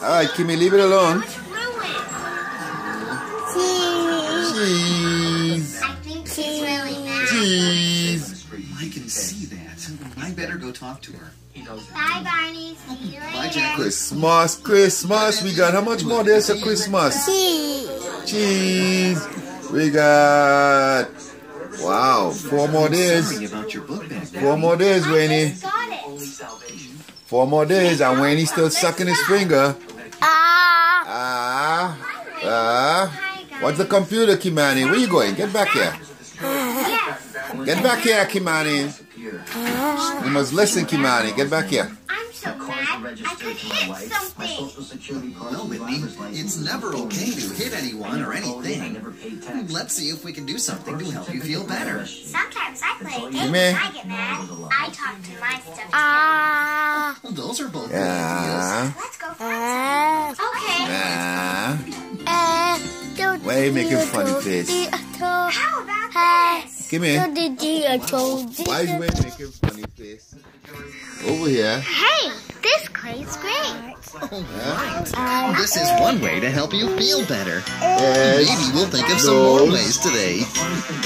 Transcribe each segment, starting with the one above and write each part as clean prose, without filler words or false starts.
Alright, Kimmy, leave it alone. Cheese. I think she's really mad. Cheese. I can see that. I better go talk to her. Bye, Barney. See you Bye, later. Jack. Christmas. We got how much more there's for Christmas? Cheese. Cheese. We got, wow, 4 more days. Sorry about your book bag. 4 more days, I Wayne. just got it. 4 more days, and Wayne's still sucking his finger. Ah. What's the computer, Kimani? Where you going? Get back here. Yes. Get back here, Kimani. You must listen, Kimani. Get back here. I'm so mad. I could hit something. No, Whitney, it's never okay to hit anyone or anything. Let's see if we can do something to help you feel better. Sometimes I play games Gimme. when I get mad. I talk to my stuff. Ah. Well, those are both good Yeah. Let's go find some. Okay. Why are you making funny face? How about this? Give me. Why Why is Wayne making funny face? Over here. Hey, this clay's great. Oh, right. This is one way to help you feel better. Head, Maybe we'll think of some more nose, ways today.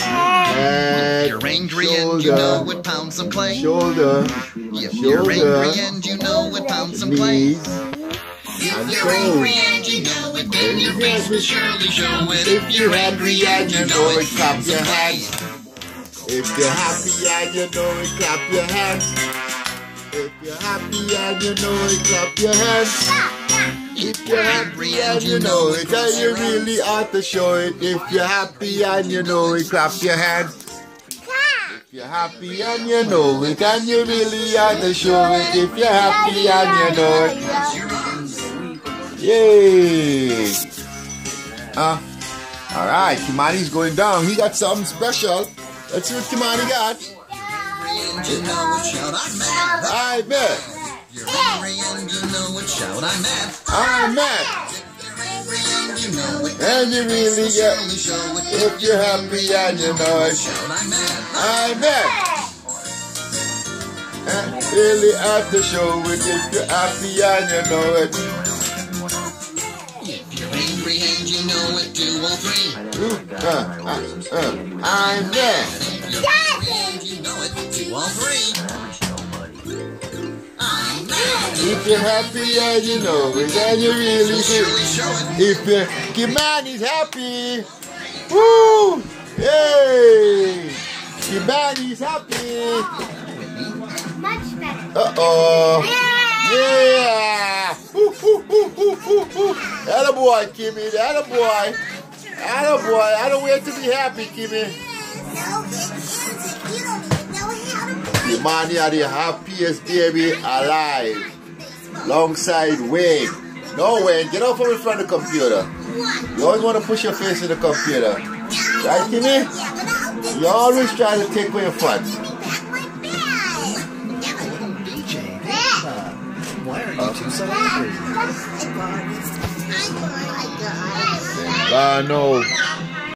head, You're angry and you know shoulder, it pounds some clay. shoulder, If you're angry and you know it pounds some clay. knees, If and you're angry toes. and you know it, then your face will surely show it. If you're angry and you know it, clap your hands. If you're happy and you know it, clap your hands. If you're happy and you know it, clap your hands. If you're happy and you know it, and you really ought to show it. If you're happy and you know it, clap your hands. If you're happy and you know it, and you really ought to show it. If you're happy and you know it. Yay! Alright, Kimani's going down. He got something special. Let's see what Kimani got. And you know it, shout, I'm mad. I bet. You're angry and you know it, shout, I'm mad. I'm mad. You're angry and you know it, And you really get. surely show it. If you're happy and you know it. Shout, I'm mad. I'm mad. And really have to show it. If you're happy and you know it. If you're angry and you know it, do all 3. I'm mad. If you're angry and you know it, do all 3. I'm mad. If you're happy and you know it. And you really do. Surely show it. If you're Kimani's happy. Woo! Yay! Kimani's happy. Much better. Uh-oh. Yeah! Attaboy, Kimmy. Attaboy. Attaboy. I don't wait to be happy, Kimmy. No, it's you don't even know how to Kimani are the happiest baby alive. Alongside Wayne. No, Wayne, get off from in front of the computer. You always want to push your face in the computer. Right, Kimmy? You always try to take away your fun. Why are you two so angry? No.